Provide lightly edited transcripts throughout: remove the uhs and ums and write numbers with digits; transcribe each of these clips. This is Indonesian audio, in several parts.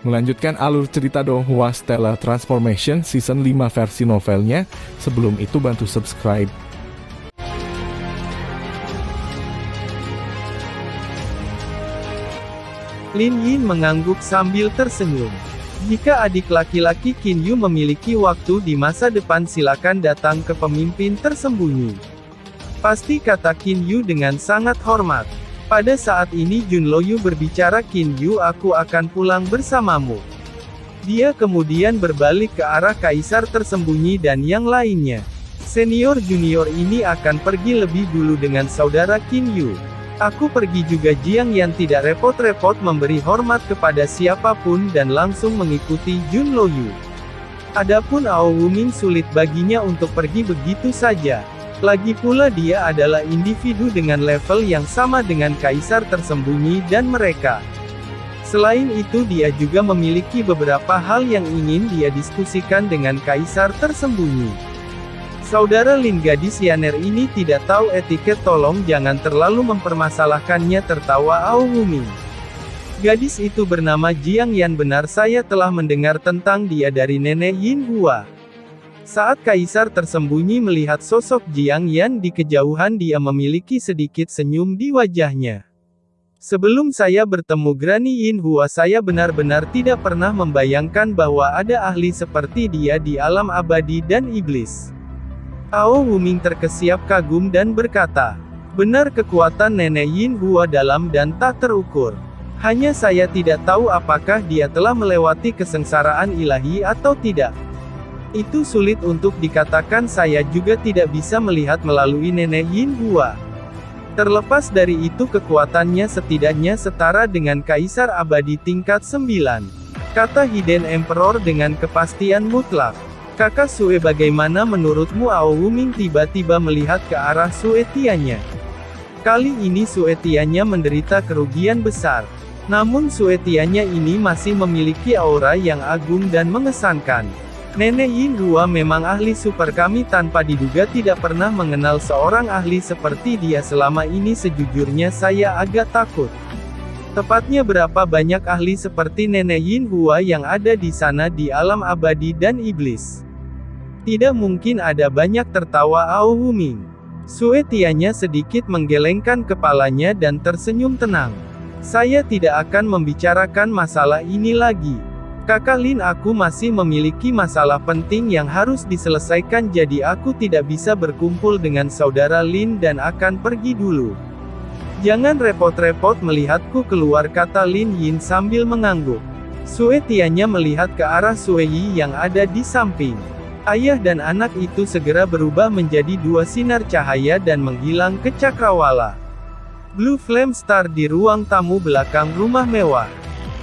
Melanjutkan alur cerita Donghua Stellar Transformation Season 5 versi novelnya, sebelum itu bantu subscribe. Lin Yin mengangguk sambil tersenyum. Jika adik laki-laki Qin Yu memiliki waktu di masa depan, silakan datang ke pemimpin tersembunyi. Pasti, kata Qin Yu dengan sangat hormat. Pada saat ini Jun Loyu berbicara, Qin Yu, aku akan pulang bersamamu. Dia kemudian berbalik ke arah kaisar tersembunyi dan yang lainnya. Senior junior ini akan pergi lebih dulu dengan saudara Qin Yu. Aku pergi juga. Jiang Yan tidak repot-repot memberi hormat kepada siapapun dan langsung mengikuti Jun Loyu. Adapun Ao Wuming sulit baginya untuk pergi begitu saja. Lagi pula dia adalah individu dengan level yang sama dengan kaisar tersembunyi dan mereka. Selain itu dia juga memiliki beberapa hal yang ingin dia diskusikan dengan kaisar tersembunyi. Saudara Lin, gadis Yaner ini tidak tahu etiket, tolong jangan terlalu mempermasalahkannya, tertawa Ao Wuming. Gadis itu bernama Jiang Yan, benar, saya telah mendengar tentang dia dari nenek Yin Hua. Saat kaisar tersembunyi melihat sosok Jiang Yan di kejauhan, dia memiliki sedikit senyum di wajahnya. Sebelum saya bertemu Granny Yin Hua, saya benar-benar tidak pernah membayangkan bahwa ada ahli seperti dia di alam abadi dan iblis. Ao Wuming terkesiap kagum dan berkata, benar, kekuatan nenek Yin Hua dalam dan tak terukur. Hanya saya tidak tahu apakah dia telah melewati kesengsaraan ilahi atau tidak. Itu sulit untuk dikatakan, saya juga tidak bisa melihat melalui nenek Yin Hua. Terlepas dari itu, kekuatannya setidaknya setara dengan Kaisar Abadi tingkat 9. Kata Hidden Emperor dengan kepastian mutlak. Kakak Sue, bagaimana menurutmu? Ao Wuming tiba-tiba melihat ke arah Sue Tianya. Kali ini Sue Tianya menderita kerugian besar. Namun Sue Tianya ini masih memiliki aura yang agung dan mengesankan. Nenek Yin Hua memang ahli super, kami tanpa diduga tidak pernah mengenal seorang ahli seperti dia selama ini. Sejujurnya saya agak takut. Tepatnya, berapa banyak ahli seperti nenek Yin Hua yang ada di sana di alam abadi dan iblis? Tidak mungkin ada banyak, tertawa Ao Wuming. Sue Tianya sedikit menggelengkan kepalanya dan tersenyum tenang. Saya tidak akan membicarakan masalah ini lagi. Kakak Lin, aku masih memiliki masalah penting yang harus diselesaikan, jadi aku tidak bisa berkumpul dengan saudara Lin dan akan pergi dulu. Jangan repot-repot melihatku keluar, kata Lin Yin sambil mengangguk. Sue Tianya melihat ke arah Sue Yi yang ada di samping. Ayah dan anak itu segera berubah menjadi dua sinar cahaya dan menghilang ke cakrawala. Blue Flame Star di ruang tamu belakang rumah mewah.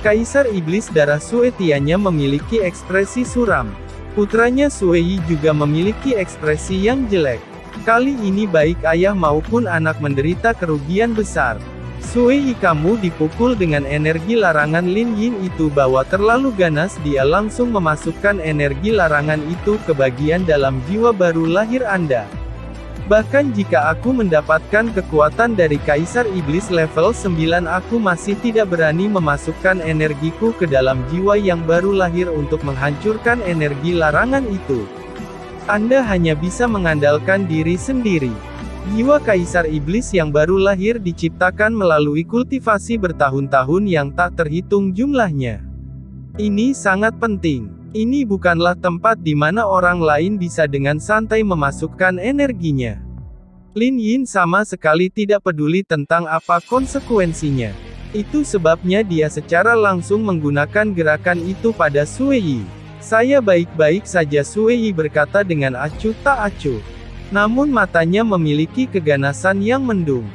Kaisar Iblis Darah Sue Tianya memiliki ekspresi suram. Putranya Sue Yi juga memiliki ekspresi yang jelek. Kali ini baik ayah maupun anak menderita kerugian besar. Sue Yi, kamu dipukul dengan energi larangan. Lin Yin itu bawa terlalu ganas, dia langsung memasukkan energi larangan itu ke bagian dalam jiwa baru lahir Anda. Bahkan jika aku mendapatkan kekuatan dari Kaisar Iblis level 9, aku masih tidak berani memasukkan energiku ke dalam jiwa yang baru lahir untuk menghancurkan energi larangan itu. Anda hanya bisa mengandalkan diri sendiri. Jiwa Kaisar Iblis yang baru lahir diciptakan melalui kultivasi bertahun-tahun yang tak terhitung jumlahnya. Ini sangat penting. Ini bukanlah tempat di mana orang lain bisa dengan santai memasukkan energinya. Lin Yin sama sekali tidak peduli tentang apa konsekuensinya. Itu sebabnya dia secara langsung menggunakan gerakan itu pada Sue Yi. Saya baik-baik saja, Sue Yi berkata dengan acuh tak acuh. Namun matanya memiliki keganasan yang mendung.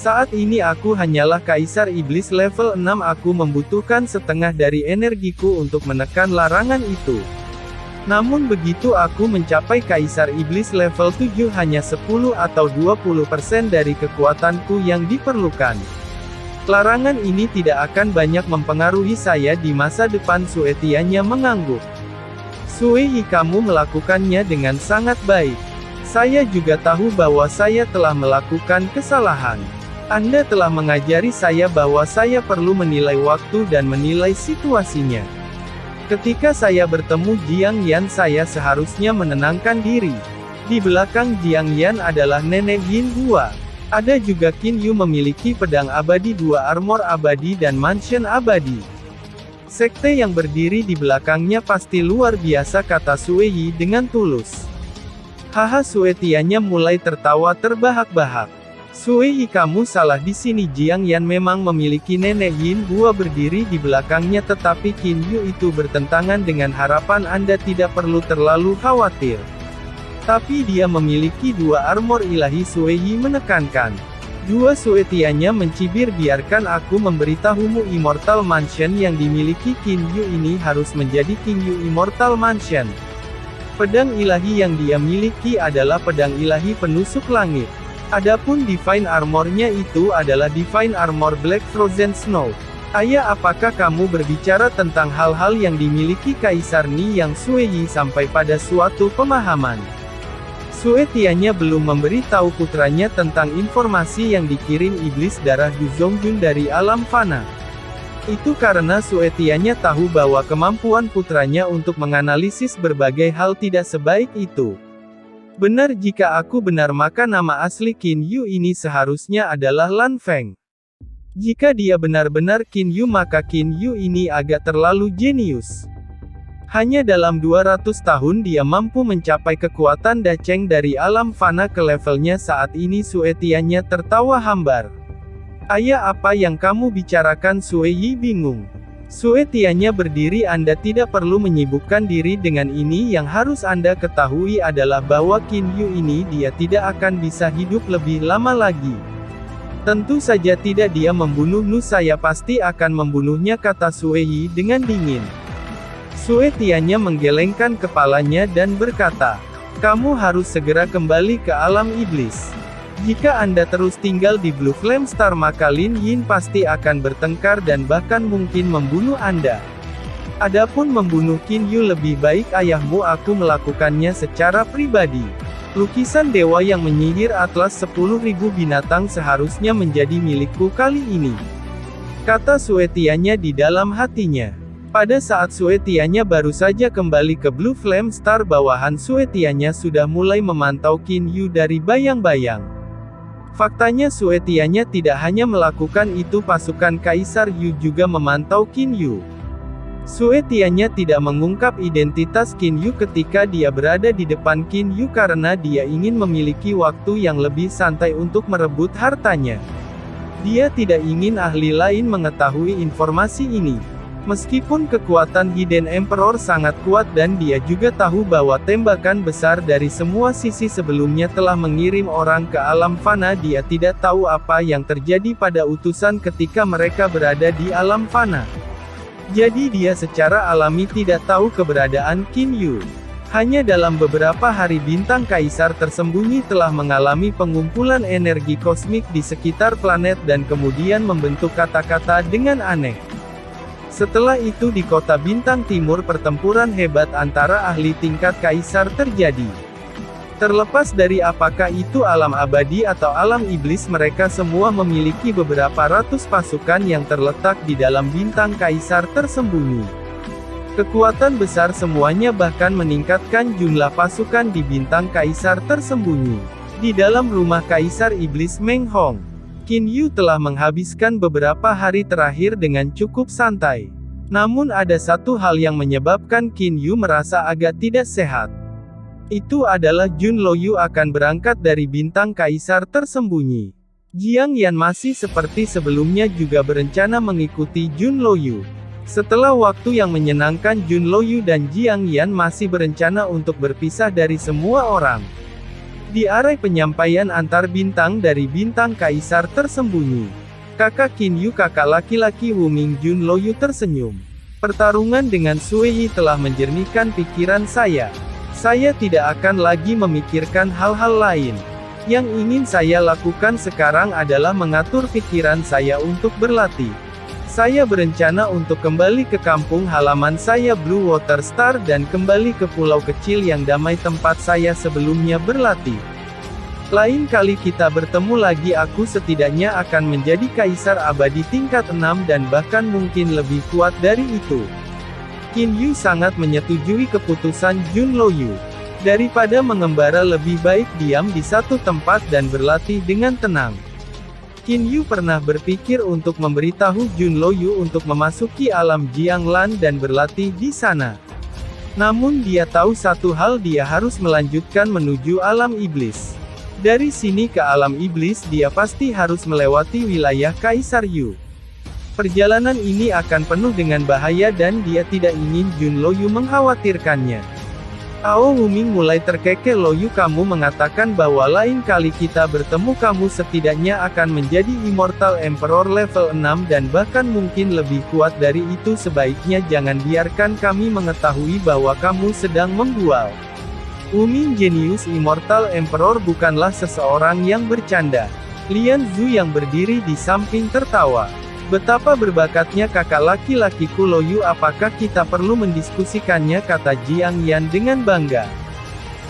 Saat ini aku hanyalah Kaisar Iblis level 6, aku membutuhkan setengah dari energiku untuk menekan larangan itu. Namun begitu aku mencapai Kaisar Iblis level 7, hanya 10 atau 20% dari kekuatanku yang diperlukan. Larangan ini tidak akan banyak mempengaruhi saya di masa depan. Sue Tianya mengangguk. Sue Yi, kamu melakukannya dengan sangat baik. Saya juga tahu bahwa saya telah melakukan kesalahan. Anda telah mengajari saya bahwa saya perlu menilai waktu dan menilai situasinya. Ketika saya bertemu Jiang Yan, saya seharusnya menenangkan diri. Di belakang Jiang Yan adalah Nenek Yin Hua. Ada juga Qin Yu memiliki pedang abadi, 2 armor abadi dan mansion abadi. Sekte yang berdiri di belakangnya pasti luar biasa, kata Sue Yi dengan tulus. Haha, Sue Tianya mulai tertawa terbahak-bahak. Sue Yi, kamu salah di sini. Jiang Yan memang memiliki Nenek Yin Hua berdiri di belakangnya, tetapi Qin Yu itu bertentangan dengan harapan Anda. Tidak perlu terlalu khawatir. Tapi dia memiliki 2 armor ilahi, Sue Yi menekankan. 2 Sue Tianya mencibir, biarkan aku memberitahumu, Immortal Mansion yang dimiliki Qin Yu ini harus menjadi Qin Yu Immortal Mansion. Pedang ilahi yang dia miliki adalah pedang ilahi penusuk langit. Adapun Divine Armor-nya itu adalah Divine Armor Black Frozen Snow. Ayah, apakah kamu berbicara tentang hal-hal yang dimiliki Kaisar Ni? Yang Sue Yi sampai pada suatu pemahaman. Sue Tianya belum memberitahu putranya tentang informasi yang dikirim iblis darah Du Zongjun dari alam fana. Itu karena Sue Tianya tahu bahwa kemampuan putranya untuk menganalisis berbagai hal tidak sebaik itu. Benar, jika aku benar maka nama asli Qin Yu ini seharusnya adalah Lan Feng. Jika dia benar-benar Qin Yu maka Qin Yu ini agak terlalu jenius. Hanya dalam 200 tahun dia mampu mencapai kekuatan Dacheng dari alam fana ke levelnya saat ini. Sue Tianya tertawa hambar. Ayah, apa yang kamu bicarakan? Sue Yi bingung. Sue Tianya berdiri. Anda tidak perlu menyibukkan diri dengan ini. Yang harus Anda ketahui adalah bahwa Qin Yu ini dia tidak akan bisa hidup lebih lama lagi. Tentu saja tidak dia membunuh Nu, saya pasti akan membunuhnya, kata Sue Yi dengan dingin. Sue Tianya menggelengkan kepalanya dan berkata, kamu harus segera kembali ke alam iblis. Jika Anda terus tinggal di Blue Flame Star maka Lin Yin pasti akan bertengkar dan bahkan mungkin membunuh Anda. Adapun membunuh Qin Yu lebih baik ayahmu aku melakukannya secara pribadi. Lukisan dewa yang menyihir atlas 10.000 binatang seharusnya menjadi milikku kali ini, kata Sue Tianya di dalam hatinya. Pada saat Sue Tianya baru saja kembali ke Blue Flame Star, bawahan Sue Tianya sudah mulai memantau Qin Yu dari bayang-bayang. Faktanya Sue Tianya tidak hanya melakukan itu, pasukan Kaisar Yu juga memantau Qin Yu. Sue Tianya tidak mengungkap identitas Qin Yu ketika dia berada di depan Qin Yu karena dia ingin memiliki waktu yang lebih santai untuk merebut hartanya. Dia tidak ingin ahli lain mengetahui informasi ini. Meskipun kekuatan Hidden Emperor sangat kuat dan dia juga tahu bahwa tembakan besar dari semua sisi sebelumnya telah mengirim orang ke alam fana, dia tidak tahu apa yang terjadi pada utusan ketika mereka berada di alam fana. Jadi dia secara alami tidak tahu keberadaan Qin Yu. Hanya dalam beberapa hari bintang Kaisar tersembunyi telah mengalami pengumpulan energi kosmik di sekitar planet dan kemudian membentuk kata-kata dengan aneh. Setelah itu di kota bintang timur pertempuran hebat antara ahli tingkat Kaisar terjadi. Terlepas dari apakah itu alam abadi atau alam iblis, mereka semua memiliki beberapa ratus pasukan yang terletak di dalam bintang Kaisar tersembunyi. Kekuatan besar semuanya bahkan meningkatkan jumlah pasukan di bintang Kaisar tersembunyi. Di dalam rumah Kaisar Iblis Meng Hong, Qin Yu telah menghabiskan beberapa hari terakhir dengan cukup santai. Namun ada satu hal yang menyebabkan Qin Yu merasa agak tidak sehat. Itu adalah Jun Loyu akan berangkat dari bintang Kaisar tersembunyi. Jiang Yan masih seperti sebelumnya juga berencana mengikuti Jun Loyu. Setelah waktu yang menyenangkan, Jun Loyu dan Jiang Yan masih berencana untuk berpisah dari semua orang. Di area penyampaian antar bintang dari bintang Kaisar tersembunyi, kakak Qin Yu, kakak laki-laki Wu Ming Jun Loyu tersenyum. Pertarungan dengan Sue Yi telah menjernihkan pikiran saya. Saya tidak akan lagi memikirkan hal-hal lain. Yang ingin saya lakukan sekarang adalah mengatur pikiran saya untuk berlatih. Saya berencana untuk kembali ke kampung halaman saya Blue Water Star dan kembali ke pulau kecil yang damai tempat saya sebelumnya berlatih. Lain kali kita bertemu lagi, aku setidaknya akan menjadi Kaisar Abadi tingkat 6 dan bahkan mungkin lebih kuat dari itu. Qin Yu sangat menyetujui keputusan Jun Loyu. Daripada mengembara lebih baik diam di satu tempat dan berlatih dengan tenang. Qin Yu pernah berpikir untuk memberitahu Jun Loyu untuk memasuki alam Jianglan dan berlatih di sana. Namun dia tahu satu hal, dia harus melanjutkan menuju alam iblis. Dari sini ke alam iblis dia pasti harus melewati wilayah Kaisar Yu. Perjalanan ini akan penuh dengan bahaya dan dia tidak ingin Jun Loyu mengkhawatirkannya. Ao Wuming mulai terkekeh. Loyu, kamu mengatakan bahwa lain kali kita bertemu kamu setidaknya akan menjadi Immortal Emperor level 6 dan bahkan mungkin lebih kuat dari itu. Sebaiknya jangan biarkan kami mengetahui bahwa kamu sedang membual. Wuming jenius Immortal Emperor bukanlah seseorang yang bercanda. Lian Zhu yang berdiri di samping tertawa. Betapa berbakatnya kakak laki-lakiku Loyu, apakah kita perlu mendiskusikannya, kata Jiang Yan dengan bangga.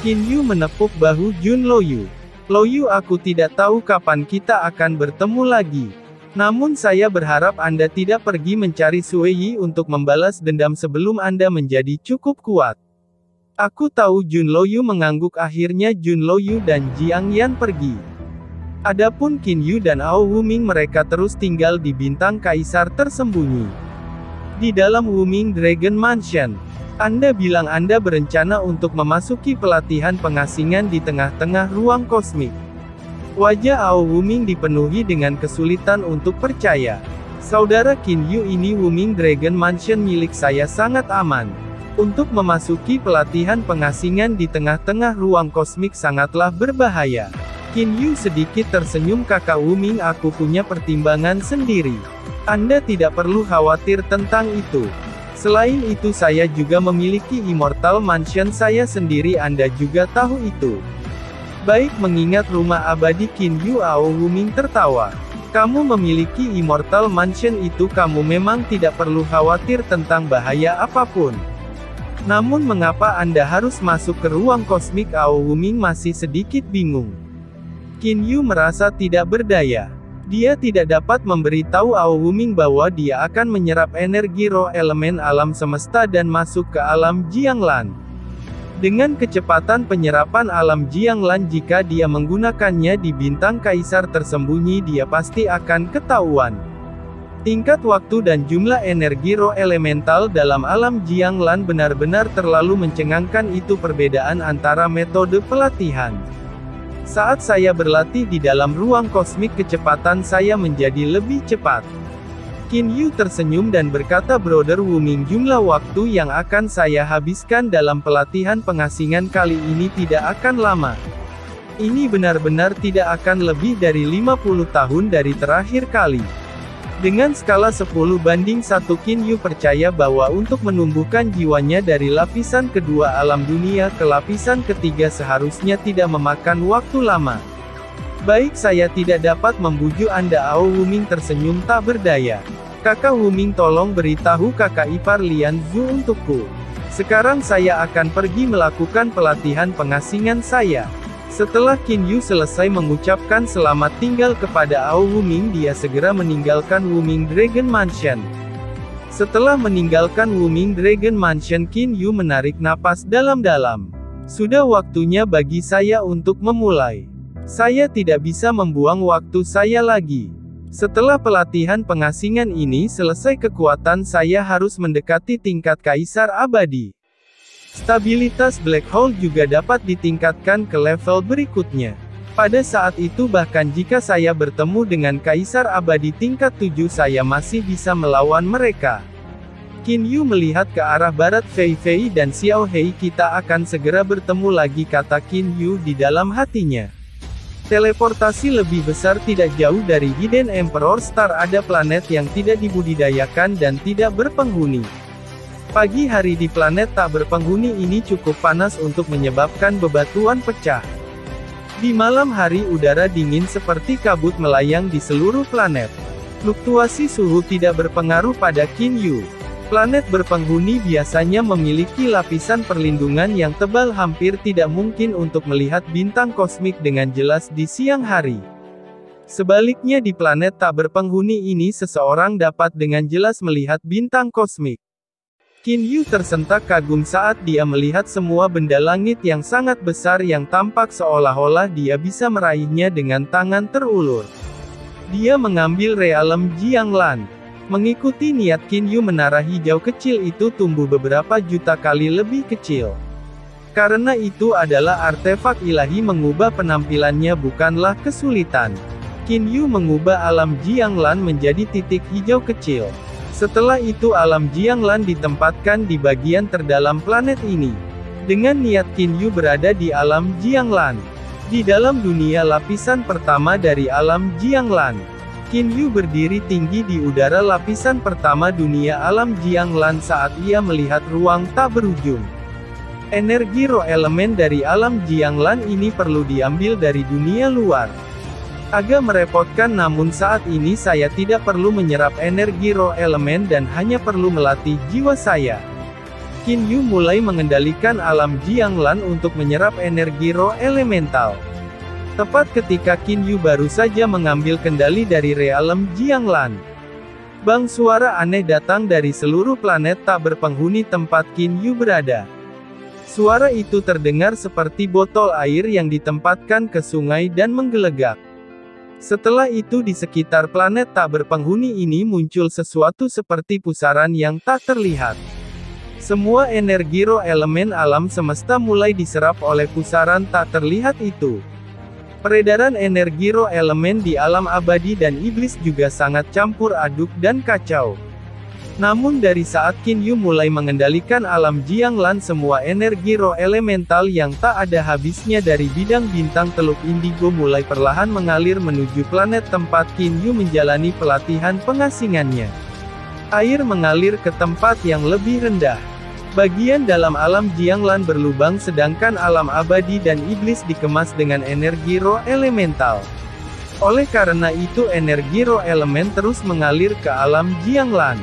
Qin Yu menepuk bahu Jun Loyu. Loyu, aku tidak tahu kapan kita akan bertemu lagi. Namun saya berharap Anda tidak pergi mencari Sui Yi untuk membalas dendam sebelum Anda menjadi cukup kuat. Aku tahu. Jun Loyu mengangguk. Akhirnya Jun Loyu dan Jiang Yan pergi. Adapun Qin Yu dan Ao Wuming, mereka terus tinggal di bintang Kaisar tersembunyi. Di dalam Wuming Dragon Mansion. Anda bilang Anda berencana untuk memasuki pelatihan pengasingan di tengah-tengah ruang kosmik. Wajah Ao Wuming dipenuhi dengan kesulitan untuk percaya. Saudara Qin Yu, ini Wuming Dragon Mansion milik saya sangat aman. Untuk memasuki pelatihan pengasingan di tengah-tengah ruang kosmik sangatlah berbahaya. Qin Yu sedikit tersenyum. Kakak Wuming, aku punya pertimbangan sendiri. Anda tidak perlu khawatir tentang itu. Selain itu saya juga memiliki Immortal Mansion saya sendiri, Anda juga tahu itu. Baik, mengingat rumah abadi Qin Yu. Ao Wuming tertawa. Kamu memiliki Immortal Mansion itu, kamu memang tidak perlu khawatir tentang bahaya apapun. Namun mengapa Anda harus masuk ke ruang kosmik? Ao Wuming masih sedikit bingung. Qin Yu merasa tidak berdaya. Dia tidak dapat memberitahu Ao Wuming bahwa dia akan menyerap energi roh elemen alam semesta dan masuk ke alam Jianglan. Dengan kecepatan penyerapan alam Jianglan, jika dia menggunakannya di bintang Kaisar tersembunyi, dia pasti akan ketahuan. Tingkat waktu dan jumlah energi roh elemental dalam alam Jianglan benar-benar terlalu mencengangkan. Itu perbedaan antara metode pelatihan. Saat saya berlatih di dalam ruang kosmik, kecepatan saya menjadi lebih cepat. Qin Yu tersenyum dan berkata, Brother Wuming, jumlah waktu yang akan saya habiskan dalam pelatihan pengasingan kali ini tidak akan lama. Ini benar-benar tidak akan lebih dari 50 tahun dari terakhir kali. Dengan skala 10/1, Qin Yu percaya bahwa untuk menumbuhkan jiwanya dari lapisan kedua alam dunia ke lapisan ketiga seharusnya tidak memakan waktu lama. Baik, saya tidak dapat membujuk Anda. Ao Wuming tersenyum tak berdaya. Kakak Wuming, tolong beritahu kakak ipar Lian Zhu untukku. Sekarang saya akan pergi melakukan pelatihan pengasingan saya. Setelah Qin Yu selesai mengucapkan selamat tinggal kepada Ao Wuming, dia segera meninggalkan Wuming Dragon Mansion. Setelah meninggalkan Wuming Dragon Mansion, Qin Yu menarik napas dalam-dalam. Sudah waktunya bagi saya untuk memulai. Saya tidak bisa membuang waktu saya lagi. Setelah pelatihan pengasingan ini selesai, kekuatan saya harus mendekati tingkat Kaisar Abadi. Stabilitas Black Hole juga dapat ditingkatkan ke level berikutnya. Pada saat itu bahkan jika saya bertemu dengan Kaisar Abadi tingkat 7, saya masih bisa melawan mereka. Qin Yu melihat ke arah barat. Fei Fei dan Xiao Hei, kita akan segera bertemu lagi, kata Qin Yu di dalam hatinya. Teleportasi lebih besar tidak jauh dari Hidden Emperor Star. Ada planet yang tidak dibudidayakan dan tidak berpenghuni. Pagi hari di planet tak berpenghuni ini cukup panas untuk menyebabkan bebatuan pecah. Di malam hari udara dingin seperti kabut melayang di seluruh planet. Fluktuasi suhu tidak berpengaruh pada Qin Yu. Planet berpenghuni biasanya memiliki lapisan perlindungan yang tebal, hampir tidak mungkin untuk melihat bintang kosmik dengan jelas di siang hari. Sebaliknya di planet tak berpenghuni ini seseorang dapat dengan jelas melihat bintang kosmik. Qin Yu tersentak kagum saat dia melihat semua benda langit yang sangat besar yang tampak seolah-olah dia bisa meraihnya dengan tangan terulur. Dia mengambil realem Jianglan. Mengikuti niat Qin Yu, menara hijau kecil itu tumbuh beberapa juta kali lebih kecil. Karena itu adalah artefak ilahi, mengubah penampilannya bukanlah kesulitan. Qin Yu mengubah alam Jianglan menjadi titik hijau kecil. Setelah itu alam Jianglan ditempatkan di bagian terdalam planet ini. Dengan niat Qin Yu berada di alam Jianglan. Di dalam dunia lapisan pertama dari alam Jianglan. Qin Yu berdiri tinggi di udara lapisan pertama dunia alam Jianglan saat ia melihat ruang tak berujung. Energi roh elemen dari alam Jianglan ini perlu diambil dari dunia luar. Agak merepotkan, namun saat ini saya tidak perlu menyerap energi roh elemen dan hanya perlu melatih jiwa saya. Qin Yu mulai mengendalikan alam Jianglan untuk menyerap energi roh elemental. Tepat ketika Qin Yu baru saja mengambil kendali dari realem Jianglan, bang suara aneh datang dari seluruh planet tak berpenghuni tempat Qin Yu berada. Suara itu terdengar seperti botol air yang ditempatkan ke sungai dan menggelegak. Setelah itu di sekitar planet tak berpenghuni ini muncul sesuatu seperti pusaran yang tak terlihat. Semua energi roh elemen alam semesta mulai diserap oleh pusaran tak terlihat itu. Peredaran energi roh elemen di alam abadi dan iblis juga sangat campur aduk dan kacau. Namun dari saat Qin Yu mulai mengendalikan alam Jianglan, semua energi roh elemental yang tak ada habisnya dari bidang bintang Teluk Indigo mulai perlahan mengalir menuju planet tempat Qin Yu menjalani pelatihan pengasingannya. Air mengalir ke tempat yang lebih rendah. Bagian dalam alam Jianglan berlubang sedangkan alam abadi dan iblis dikemas dengan energi roh elemental. Oleh karena itu energi roh elemen terus mengalir ke alam Jianglan.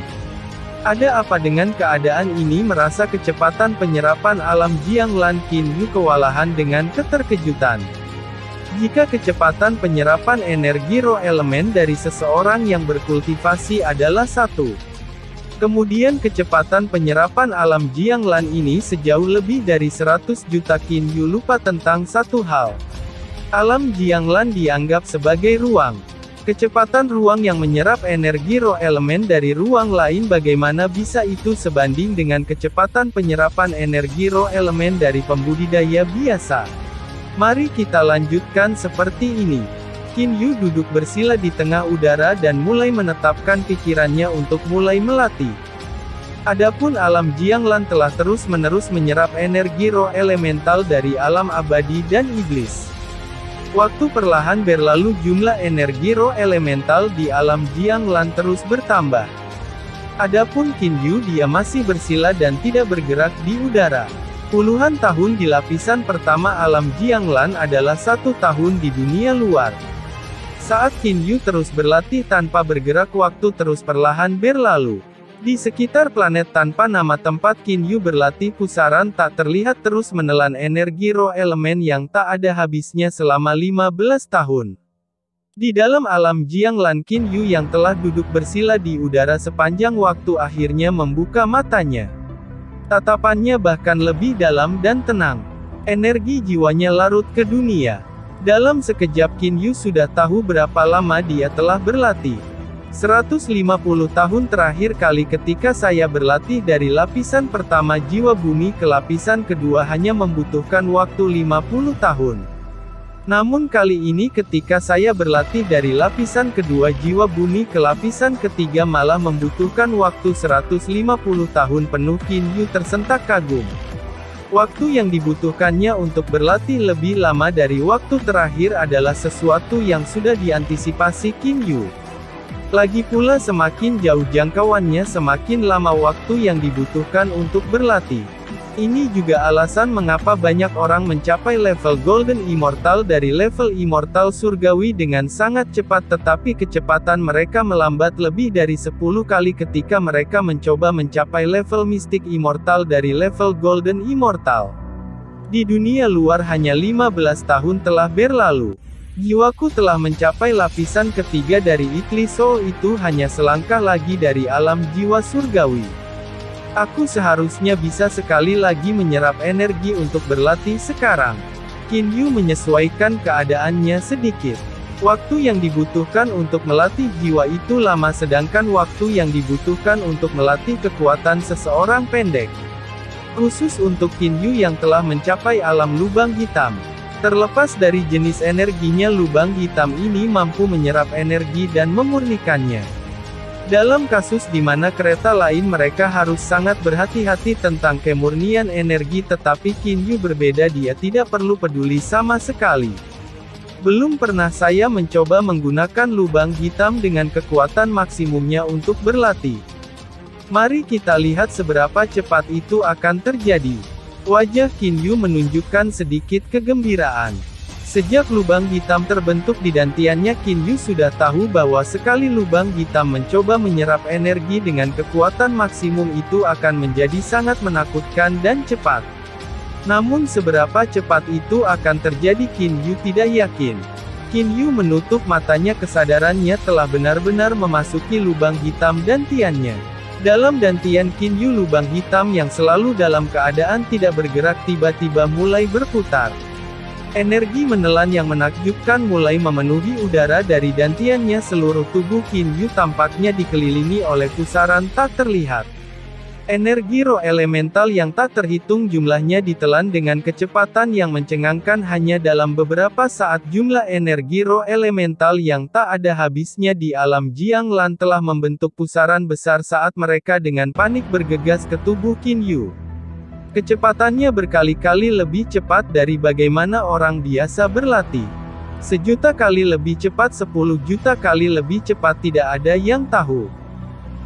Ada apa dengan keadaan ini? Merasa kecepatan penyerapan alam Jianglan, Qin Yu kewalahan dengan keterkejutan. Jika kecepatan penyerapan energi roh elemen dari seseorang yang berkultivasi adalah 1. Kemudian kecepatan penyerapan alam Jianglan ini sejauh lebih dari 100 juta, Qin Yu lupa tentang satu hal. Alam Jianglan dianggap sebagai ruang. Kecepatan ruang yang menyerap energi roh elemen dari ruang lain, bagaimana bisa itu sebanding dengan kecepatan penyerapan energi roh elemen dari pembudidaya biasa? Mari kita lanjutkan seperti ini. Qin Yu duduk bersila di tengah udara dan mulai menetapkan pikirannya untuk mulai melatih. Adapun alam Jianglan telah terus-menerus menyerap energi roh elemental dari alam abadi dan iblis. Waktu perlahan berlalu, jumlah energi roh elemental di alam Jianglan terus bertambah. Adapun Qin Yu, dia masih bersila dan tidak bergerak di udara. Puluhan tahun di lapisan pertama alam Jianglan adalah 1 tahun di dunia luar. Saat Qin Yu terus berlatih tanpa bergerak, waktu terus perlahan berlalu. Di sekitar planet tanpa nama tempat Qin Yu berlatih, pusaran tak terlihat terus menelan energi roh elemen yang tak ada habisnya selama 15 tahun. Di dalam alam Jianglan, Qin Yu yang telah duduk bersila di udara sepanjang waktu akhirnya membuka matanya. Tatapannya bahkan lebih dalam dan tenang. Energi jiwanya larut ke dunia. Dalam sekejap Qin Yu sudah tahu berapa lama dia telah berlatih. 150 tahun terakhir kali ketika saya berlatih dari lapisan pertama jiwa bumi ke lapisan kedua hanya membutuhkan waktu 50 tahun. Namun kali ini ketika saya berlatih dari lapisan kedua jiwa bumi ke lapisan ketiga malah membutuhkan waktu 150 tahun penuh. Qin Yu tersentak kagum. Waktu yang dibutuhkannya untuk berlatih lebih lama dari waktu terakhir adalah sesuatu yang sudah diantisipasi Qin Yu. Lagi pula semakin jauh jangkauannya semakin lama waktu yang dibutuhkan untuk berlatih. Ini juga alasan mengapa banyak orang mencapai level Golden Immortal dari level Immortal Surgawi dengan sangat cepat, tetapi kecepatan mereka melambat lebih dari 10 kali ketika mereka mencoba mencapai level Mystic Immortal dari level Golden Immortal. Di dunia luar hanya 15 tahun telah berlalu. Jiwaku telah mencapai lapisan ketiga dari Itli Soul, itu hanya selangkah lagi dari alam jiwa surgawi. Aku seharusnya bisa sekali lagi menyerap energi untuk berlatih sekarang. Qin Yu menyesuaikan keadaannya sedikit. Waktu yang dibutuhkan untuk melatih jiwa itu lama sedangkan waktu yang dibutuhkan untuk melatih kekuatan seseorang pendek. Khusus untuk Qin Yu yang telah mencapai alam lubang hitam. Terlepas dari jenis energinya, lubang hitam ini mampu menyerap energi dan memurnikannya. Dalam kasus di mana kereta lain mereka harus sangat berhati-hati tentang kemurnian energi, tetapi Qin Yu berbeda, dia tidak perlu peduli sama sekali. Belum pernah saya mencoba menggunakan lubang hitam dengan kekuatan maksimumnya untuk berlatih. Mari kita lihat seberapa cepat itu akan terjadi. Wajah Qin Yu menunjukkan sedikit kegembiraan. Sejak lubang hitam terbentuk di dantiannya, Qin Yu sudah tahu bahwa sekali lubang hitam mencoba menyerap energi dengan kekuatan maksimum itu akan menjadi sangat menakutkan dan cepat. Namun seberapa cepat itu akan terjadi Qin Yu tidak yakin. Qin Yu menutup matanya, kesadarannya telah benar-benar memasuki lubang hitam dantiannya. Dalam dantian Qin Yu, lubang hitam yang selalu dalam keadaan tidak bergerak tiba-tiba mulai berputar. Energi menelan yang menakjubkan mulai memenuhi udara dari dantiannya. Seluruh tubuh Qin Yu tampaknya dikelilingi oleh pusaran tak terlihat. Energi roh elemental yang tak terhitung jumlahnya ditelan dengan kecepatan yang mencengangkan. Hanya dalam beberapa saat jumlah energi roh elemental yang tak ada habisnya di alam Jianglan telah membentuk pusaran besar saat mereka dengan panik bergegas ke tubuh Qin Yu. Kecepatannya berkali-kali lebih cepat dari bagaimana orang biasa berlatih. 1.000.000 kali lebih cepat, 10 juta kali lebih cepat, tidak ada yang tahu.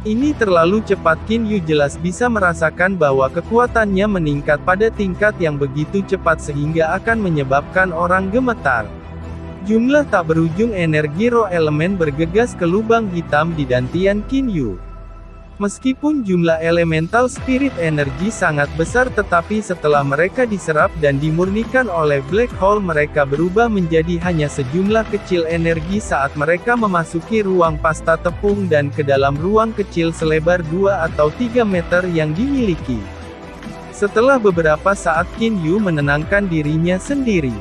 Ini terlalu cepat. Qin Yu jelas bisa merasakan bahwa kekuatannya meningkat pada tingkat yang begitu cepat sehingga akan menyebabkan orang gemetar. Jumlah tak berujung energi roh elemen bergegas ke lubang hitam di dantian Qin Yu. Meskipun jumlah elemental spirit energi sangat besar, tetapi setelah mereka diserap dan dimurnikan oleh black hole, mereka berubah menjadi hanya sejumlah kecil energi saat mereka memasuki ruang pasta tepung dan ke dalam ruang kecil selebar 2 atau 3 meter yang dimiliki. Setelah beberapa saat Qin Yu menenangkan dirinya sendiri.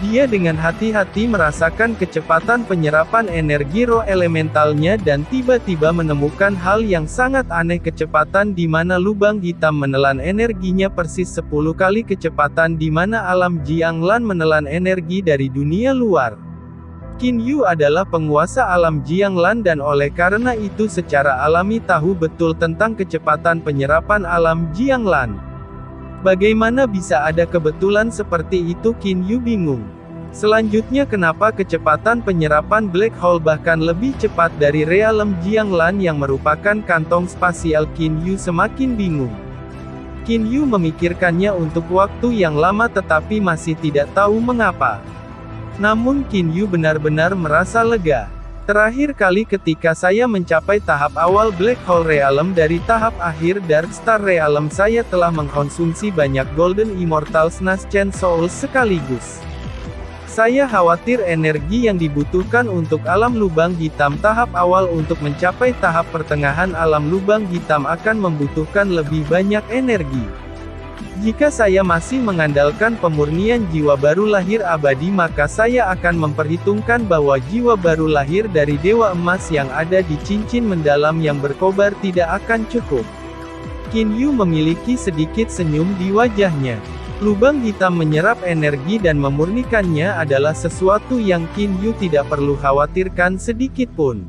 Dia dengan hati-hati merasakan kecepatan penyerapan energi roh elementalnya dan tiba-tiba menemukan hal yang sangat aneh, kecepatan di mana lubang hitam menelan energinya persis 10 kali kecepatan di mana alam Jianglan menelan energi dari dunia luar. Qin Yu adalah penguasa alam Jianglan dan oleh karena itu secara alami tahu betul tentang kecepatan penyerapan alam Jianglan. Bagaimana bisa ada kebetulan seperti itu? Qin Yu bingung. Selanjutnya, kenapa kecepatan penyerapan black hole bahkan lebih cepat dari realem Jianglan yang merupakan kantong spasial? Qin Yu semakin bingung. Qin Yu memikirkannya untuk waktu yang lama tetapi masih tidak tahu mengapa. Namun Qin Yu benar-benar merasa lega. Terakhir kali ketika saya mencapai tahap awal Black Hole Realm dari tahap akhir Dark Star Realm, saya telah mengkonsumsi banyak Golden Immortal Snascent Souls sekaligus. Saya khawatir energi yang dibutuhkan untuk alam lubang hitam tahap awal untuk mencapai tahap pertengahan alam lubang hitam akan membutuhkan lebih banyak energi. Jika saya masih mengandalkan pemurnian jiwa baru lahir abadi, maka saya akan memperhitungkan bahwa jiwa baru lahir dari Dewa Emas yang ada di cincin mendalam yang berkobar tidak akan cukup. Qin Yu memiliki sedikit senyum di wajahnya. Lubang hitam menyerap energi dan memurnikannya adalah sesuatu yang Qin Yu tidak perlu khawatirkan sedikit pun.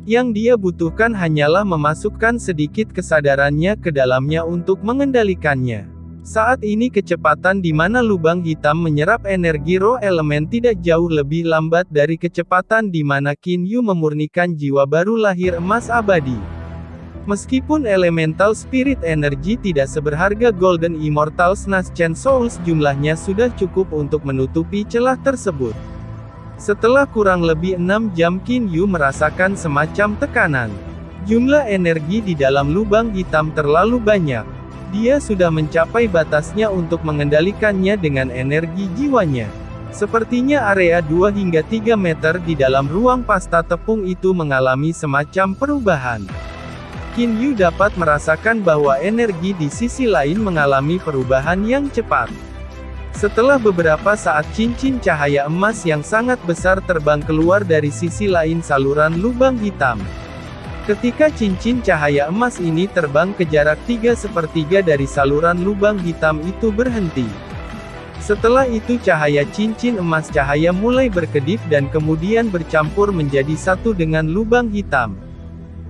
Yang dia butuhkan hanyalah memasukkan sedikit kesadarannya ke dalamnya untuk mengendalikannya. Saat ini kecepatan di mana lubang hitam menyerap energi roh elemen tidak jauh lebih lambat dari kecepatan di mana Qin Yu memurnikan jiwa baru lahir emas abadi. Meskipun elemental spirit energi tidak seberharga Golden Immortal Snascent Souls, jumlahnya sudah cukup untuk menutupi celah tersebut. Setelah kurang lebih 6 jam Qin Yu merasakan semacam tekanan. Jumlah energi di dalam lubang hitam terlalu banyak. Dia sudah mencapai batasnya untuk mengendalikannya dengan energi jiwanya. Sepertinya area 2 hingga 3 meter di dalam ruang pasta tepung itu mengalami semacam perubahan. Qin Yu dapat merasakan bahwa energi di sisi lain mengalami perubahan yang cepat. Setelah beberapa saat cincin cahaya emas yang sangat besar terbang keluar dari sisi lain saluran lubang hitam. Ketika cincin cahaya emas ini terbang ke jarak 3/4 dari saluran lubang hitam itu berhenti. Setelah itu cahaya cincin emas cahaya mulai berkedip dan kemudian bercampur menjadi satu dengan lubang hitam.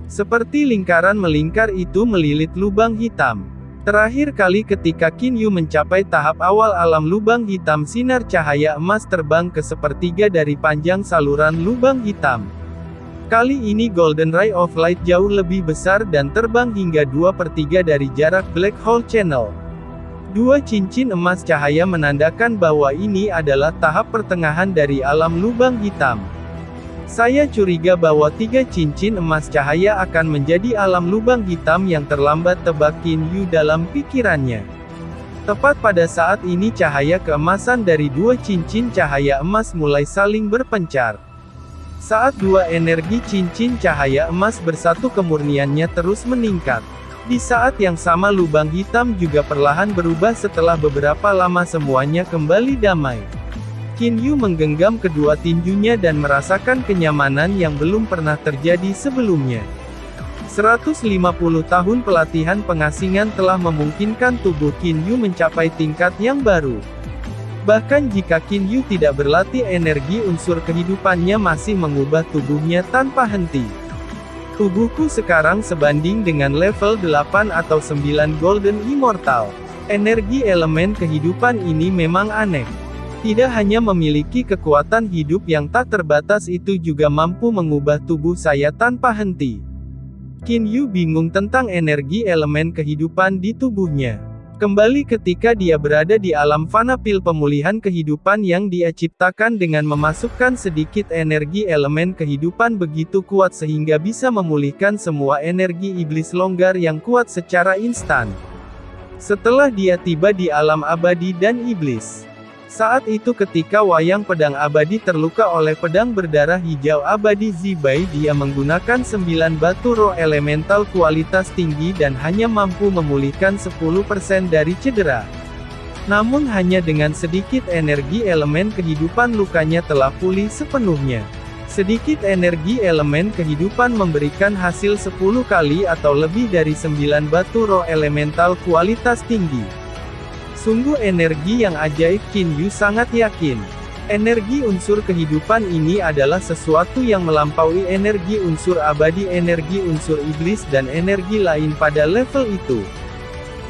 Seperti lingkaran melingkar itu melilit lubang hitam. Terakhir kali ketika Qin Yu mencapai tahap awal alam lubang hitam, sinar cahaya emas terbang ke sepertiga dari panjang saluran lubang hitam. Kali ini Golden Ray of Light jauh lebih besar dan terbang hingga 2/3 dari jarak Black Hole Channel. Dua cincin emas cahaya menandakan bahwa ini adalah tahap pertengahan dari alam lubang hitam. Saya curiga bahwa 3 cincin emas cahaya akan menjadi alam lubang hitam yang terlambat, tebak Qin Yu dalam pikirannya. Tepat pada saat ini cahaya keemasan dari 2 cincin cahaya emas mulai saling berpencar. Saat 2 energi cincin cahaya emas bersatu, kemurniannya terus meningkat. Di saat yang sama lubang hitam juga perlahan berubah. Setelah beberapa lama semuanya kembali damai. Qin Yu menggenggam kedua tinjunya dan merasakan kenyamanan yang belum pernah terjadi sebelumnya. 150 tahun pelatihan pengasingan telah memungkinkan tubuh Qin Yu mencapai tingkat yang baru. Bahkan jika Qin Yu tidak berlatih, energi unsur kehidupannya masih mengubah tubuhnya tanpa henti. Tubuhku sekarang sebanding dengan level 8 atau 9 Golden Immortal. Energi elemen kehidupan ini memang aneh. Tidak hanya memiliki kekuatan hidup yang tak terbatas, itu juga mampu mengubah tubuh saya tanpa henti. Qin Yu bingung tentang energi elemen kehidupan di tubuhnya. Kembali ketika dia berada di alam fana, pil pemulihan kehidupan yang dia ciptakan dengan memasukkan sedikit energi elemen kehidupan begitu kuat sehingga bisa memulihkan semua energi iblis longgar yang kuat secara instan. Setelah dia tiba di alam abadi dan iblis. Saat itu ketika wayang pedang abadi terluka oleh pedang berdarah hijau abadi Zibai, dia menggunakan 9 batu roh elemental kualitas tinggi dan hanya mampu memulihkan 10% dari cedera. Namun hanya dengan sedikit energi elemen kehidupan lukanya telah pulih sepenuhnya. Sedikit energi elemen kehidupan memberikan hasil 10 kali atau lebih dari 9 batu roh elemental kualitas tinggi. Sungguh energi yang ajaib. Qin Yu sangat yakin. Energi unsur kehidupan ini adalah sesuatu yang melampaui energi unsur abadi, energi unsur iblis, dan energi lain pada level itu.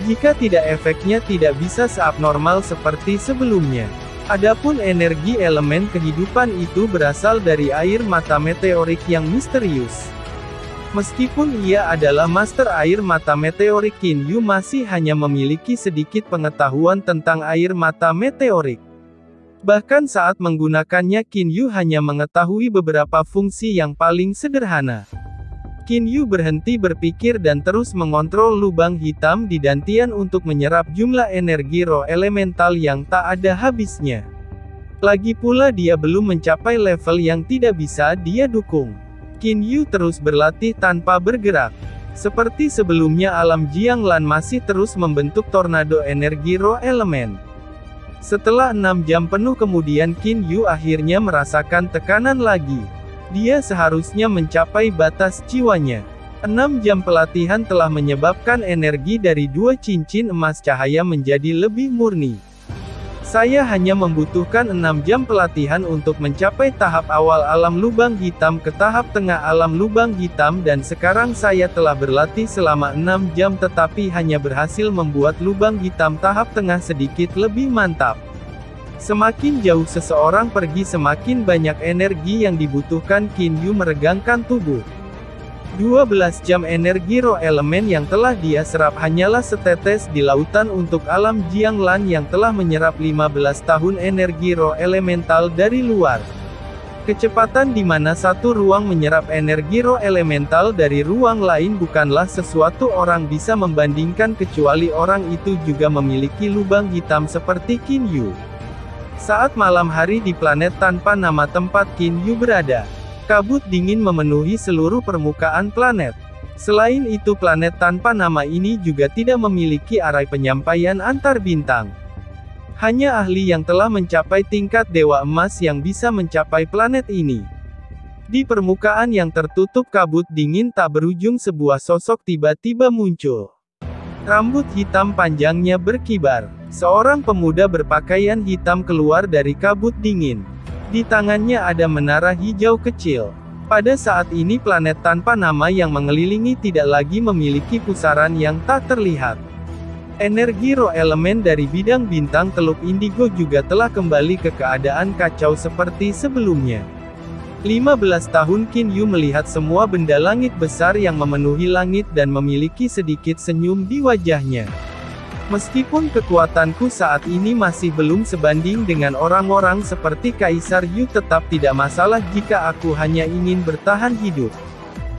Jika tidak, efeknya tidak bisa seabnormal seperti sebelumnya. Adapun energi elemen kehidupan itu berasal dari air mata meteorik yang misterius. Meskipun ia adalah master air mata meteorik, Qin Yu masih hanya memiliki sedikit pengetahuan tentang air mata meteorik. Bahkan saat menggunakannya, Qin Yu hanya mengetahui beberapa fungsi yang paling sederhana. Qin Yu berhenti berpikir dan terus mengontrol lubang hitam di dantian untuk menyerap jumlah energi roh elemental yang tak ada habisnya. Lagi pula dia belum mencapai level yang tidak bisa dia dukung. Qin Yu terus berlatih tanpa bergerak. Seperti sebelumnya, alam Jianglan masih terus membentuk tornado energi roh elemen. Setelah 6 jam penuh kemudian, Qin Yu akhirnya merasakan tekanan lagi. Dia seharusnya mencapai batas jiwanya. 6 jam pelatihan telah menyebabkan energi dari 2 cincin emas cahaya menjadi lebih murni. Saya hanya membutuhkan 6 jam pelatihan untuk mencapai tahap awal alam lubang hitam ke tahap tengah alam lubang hitam, dan sekarang saya telah berlatih selama 6 jam tetapi hanya berhasil membuat lubang hitam tahap tengah sedikit lebih mantap. Semakin jauh seseorang pergi, semakin banyak energi yang dibutuhkan. Qin Yu meregangkan tubuh. 12 jam energi roh elemen yang telah dia serap hanyalah setetes di lautan untuk alam Jianglan yang telah menyerap 15 tahun energi roh elemental dari luar. Kecepatan di mana satu ruang menyerap energi roh elemental dari ruang lain bukanlah sesuatu orang bisa membandingkan, kecuali orang itu juga memiliki lubang hitam seperti Qin Yu. Saat malam hari di planet tanpa nama tempat Qin Yu berada, kabut dingin memenuhi seluruh permukaan planet. Selain itu planet tanpa nama ini juga tidak memiliki arai penyampaian antar bintang. Hanya ahli yang telah mencapai tingkat Dewa Emas yang bisa mencapai planet ini. Di permukaan yang tertutup kabut dingin tak berujung sebuah sosok tiba-tiba muncul. Rambut hitam panjangnya berkibar. Seorang pemuda berpakaian hitam keluar dari kabut dingin. Di tangannya ada menara hijau kecil. Pada saat ini planet tanpa nama yang mengelilingi tidak lagi memiliki pusaran yang tak terlihat. Energi roh elemen dari bidang bintang Teluk Indigo juga telah kembali ke keadaan kacau seperti sebelumnya. 15 tahun Qin Yu melihat semua benda langit besar yang memenuhi langit dan memiliki sedikit senyum di wajahnya. Meskipun kekuatanku saat ini masih belum sebanding dengan orang-orang seperti Kaisar Yu, tetap tidak masalah jika aku hanya ingin bertahan hidup.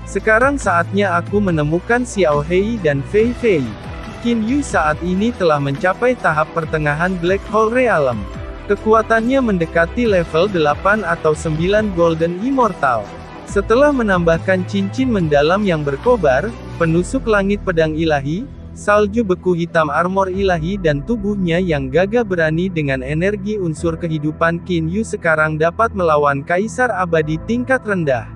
Sekarang saatnya aku menemukan Xiao Hei dan Fei Fei. Qin Yu saat ini telah mencapai tahap pertengahan Black Hole Realm. Kekuatannya mendekati level 8 atau 9 Golden Immortal. Setelah menambahkan cincin mendalam yang berkobar, penusuk langit pedang ilahi, salju beku hitam armor ilahi dan tubuhnya yang gagah berani dengan energi unsur kehidupan, Qin Yu sekarang dapat melawan Kaisar Abadi tingkat rendah.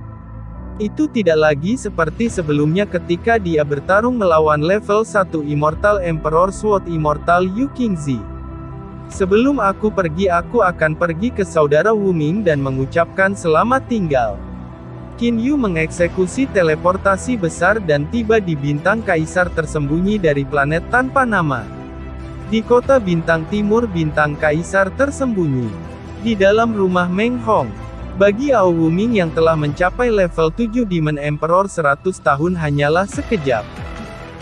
Itu tidak lagi seperti sebelumnya ketika dia bertarung melawan level 1 Immortal Emperor Sword Immortal Yu Qingzi. Sebelum aku pergi, aku akan pergi ke saudara Wu Ming dan mengucapkan selamat tinggal. Qin Yu mengeksekusi teleportasi besar dan tiba di bintang Kaisar tersembunyi dari planet tanpa nama. Di kota bintang timur bintang Kaisar tersembunyi. Di dalam rumah Meng Hong. Bagi Ao Wu Ming yang telah mencapai level 7 Demon Emperor 100 tahun hanyalah sekejap.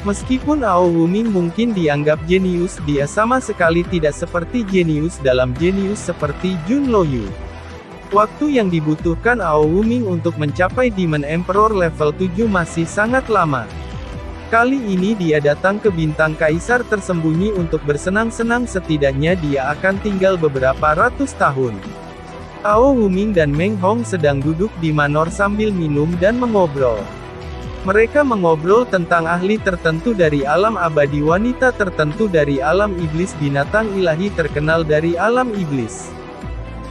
Meskipun Ao Wu Ming mungkin dianggap jenius, dia sama sekali tidak seperti jenius dalam jenius seperti Jun Loyu. Waktu yang dibutuhkan Ao Wu Ming untuk mencapai Demon Emperor level 7 masih sangat lama. Kali ini dia datang ke bintang Kaisar tersembunyi untuk bersenang-senang, setidaknya dia akan tinggal beberapa ratus tahun. Ao Wu Ming dan Meng Hong sedang duduk di manor sambil minum dan mengobrol. Mereka mengobrol tentang ahli tertentu dari alam abadi, wanita tertentu dari alam iblis, binatang ilahi terkenal dari alam iblis.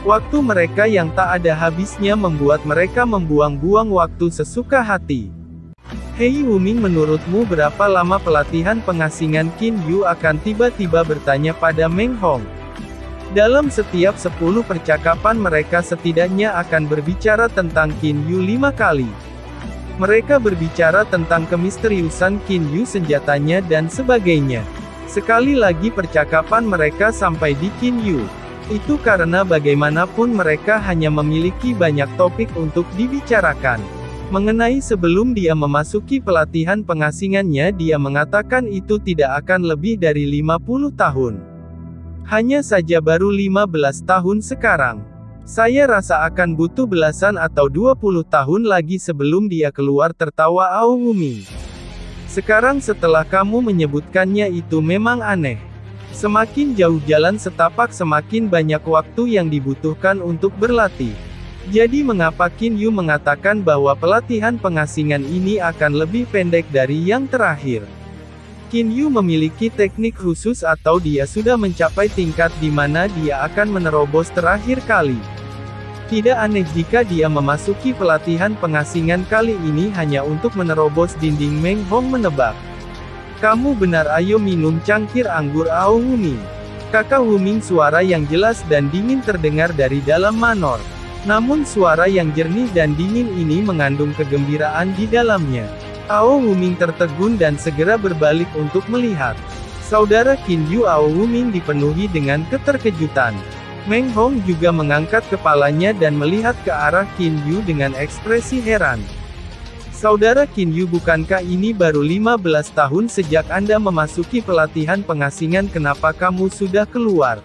Waktu mereka yang tak ada habisnya membuat mereka membuang-buang waktu sesuka hati. Hei Wu Ming, menurutmu berapa lama pelatihan pengasingan Qin Yu akan tiba-tiba bertanya pada Meng Hong. Dalam setiap 10 percakapan mereka setidaknya akan berbicara tentang Qin Yu 5 kali. Mereka berbicara tentang kemisteriusan Qin Yu, senjatanya dan sebagainya. Sekali lagi percakapan mereka sampai di Qin Yu. Itu karena bagaimanapun mereka hanya memiliki banyak topik untuk dibicarakan. Mengenai sebelum dia memasuki pelatihan pengasingannya, dia mengatakan itu tidak akan lebih dari 50 tahun. Hanya saja baru 15 tahun sekarang. Saya rasa akan butuh belasan atau 20 tahun lagi sebelum dia keluar, tertawa Ao Wu Ming. Sekarang setelah kamu menyebutkannya itu memang aneh. Semakin jauh jalan setapak semakin banyak waktu yang dibutuhkan untuk berlatih. Jadi mengapa Qin Yu mengatakan bahwa pelatihan pengasingan ini akan lebih pendek dari yang terakhir? Qin Yu memiliki teknik khusus atau dia sudah mencapai tingkat di mana dia akan menerobos terakhir kali. Tidak aneh jika dia memasuki pelatihan pengasingan kali ini hanya untuk menerobos dinding. Meng Hong menebak. Kamu benar, ayo minum cangkir anggur Ao Wu Ming. Kakak Wu Ming, suara yang jelas dan dingin terdengar dari dalam manor. Namun suara yang jernih dan dingin ini mengandung kegembiraan di dalamnya. Ao Wu Ming tertegun dan segera berbalik untuk melihat. Saudara Qin Yu. Ao Wu Ming dipenuhi dengan keterkejutan. Meng Hong juga mengangkat kepalanya dan melihat ke arah Qin Yu dengan ekspresi heran. Saudara Qin Yu, bukankah ini baru 15 tahun sejak Anda memasuki pelatihan pengasingan, kenapa kamu sudah keluar?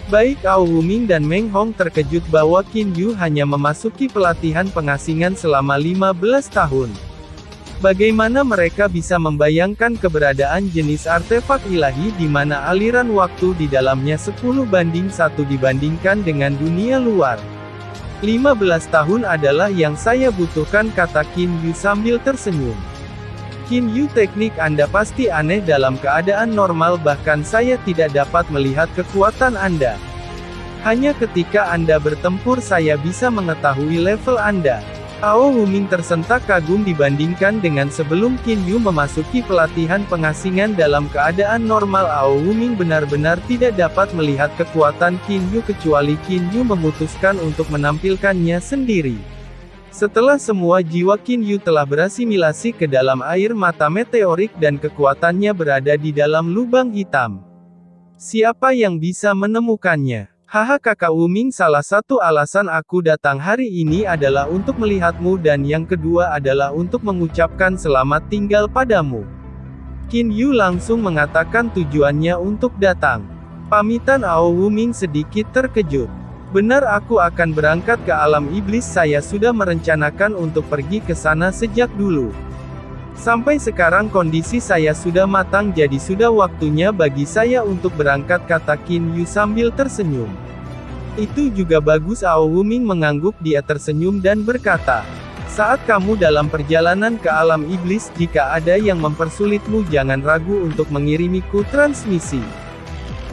Baik Ao Wu Ming dan Meng Hong terkejut bahwa Qin Yu hanya memasuki pelatihan pengasingan selama 15 tahun. Bagaimana mereka bisa membayangkan keberadaan jenis artefak ilahi di mana aliran waktu di dalamnya 10 banding 1 dibandingkan dengan dunia luar? 15 tahun adalah yang saya butuhkan, kata Qin Yu sambil tersenyum. Qin Yu, teknik Anda pasti aneh dalam keadaan normal, bahkan saya tidak dapat melihat kekuatan Anda. Hanya ketika Anda bertempur saya bisa mengetahui level Anda. Ao Wuming tersentak kagum dibandingkan dengan sebelum Qin Yu memasuki pelatihan pengasingan. Dalam keadaan normal Ao Wuming benar-benar tidak dapat melihat kekuatan Qin Yu kecuali Qin Yu memutuskan untuk menampilkannya sendiri. Setelah semua jiwa Qin Yu telah berasimilasi ke dalam air mata meteorik dan kekuatannya berada di dalam lubang hitam. Siapa yang bisa menemukannya? Haha, Kakak Wuming, salah satu alasan aku datang hari ini adalah untuk melihatmu dan yang kedua adalah untuk mengucapkan selamat tinggal padamu. Qin Yu langsung mengatakan tujuannya untuk datang. Pamitan Ao Wuming sedikit terkejut. Benar, aku akan berangkat ke alam iblis, saya sudah merencanakan untuk pergi ke sana sejak dulu. Sampai sekarang kondisi saya sudah matang, jadi sudah waktunya bagi saya untuk berangkat, kata Qin Yu sambil tersenyum. Itu juga bagus, Ao Wuming mengangguk. Dia tersenyum dan berkata, saat kamu dalam perjalanan ke alam iblis, jika ada yang mempersulitmu jangan ragu untuk mengirimiku transmisi.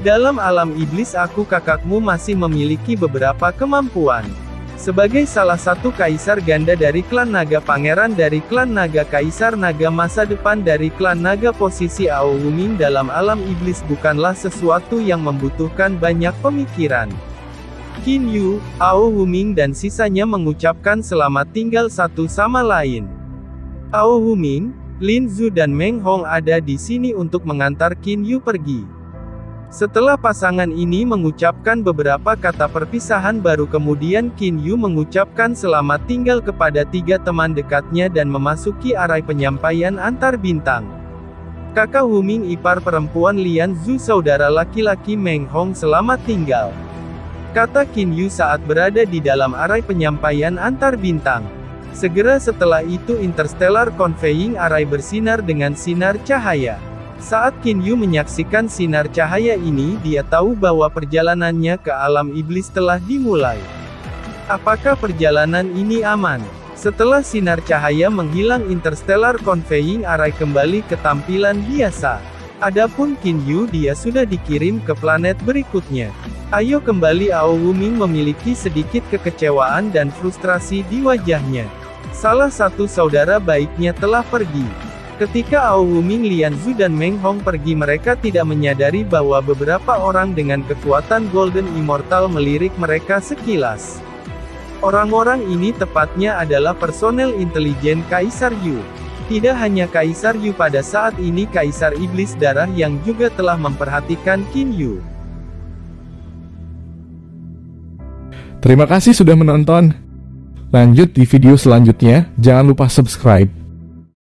Dalam alam iblis aku, kakakmu, masih memiliki beberapa kemampuan. Sebagai salah satu kaisar ganda dari klan naga, pangeran dari klan naga, kaisar naga masa depan dari klan naga, posisi Ao Wuming dalam alam iblis bukanlah sesuatu yang membutuhkan banyak pemikiran. Qin Yu, Ao Wuming dan sisanya mengucapkan selamat tinggal satu sama lain. Ao Wuming, Lin Zhu dan Meng Hong ada di sini untuk mengantar Qin Yu pergi. Setelah pasangan ini mengucapkan beberapa kata perpisahan, baru kemudian Qin Yu mengucapkan selamat tinggal kepada tiga teman dekatnya dan memasuki arai penyampaian antar bintang. Kakak Wuming, ipar perempuan Lian Zhu, saudara laki-laki Meng Hong, selamat tinggal, kata Qin Yu saat berada di dalam arai penyampaian antar bintang. Segera setelah itu Interstellar Conveying Array bersinar dengan sinar cahaya. Saat Qin Yu menyaksikan sinar cahaya ini, dia tahu bahwa perjalanannya ke alam iblis telah dimulai. Apakah perjalanan ini aman? Setelah sinar cahaya menghilang, Interstellar Conveying Array kembali ke tampilan biasa. Adapun Qin Yu, dia sudah dikirim ke planet berikutnya. Ayo kembali. Ao Wuming memiliki sedikit kekecewaan dan frustrasi di wajahnya. Salah satu saudara baiknya telah pergi. Ketika Ao Wuming, Lian Zhu dan Meng Hong pergi, mereka tidak menyadari bahwa beberapa orang dengan kekuatan Golden Immortal melirik mereka sekilas. Orang-orang ini tepatnya adalah personel intelijen Kaisar Yu. Tidak hanya Kaisar Yu, pada saat ini Kaisar Iblis Darah yang juga telah memperhatikan Qin Yu. Terima kasih sudah menonton. Lanjut di video selanjutnya, jangan lupa subscribe.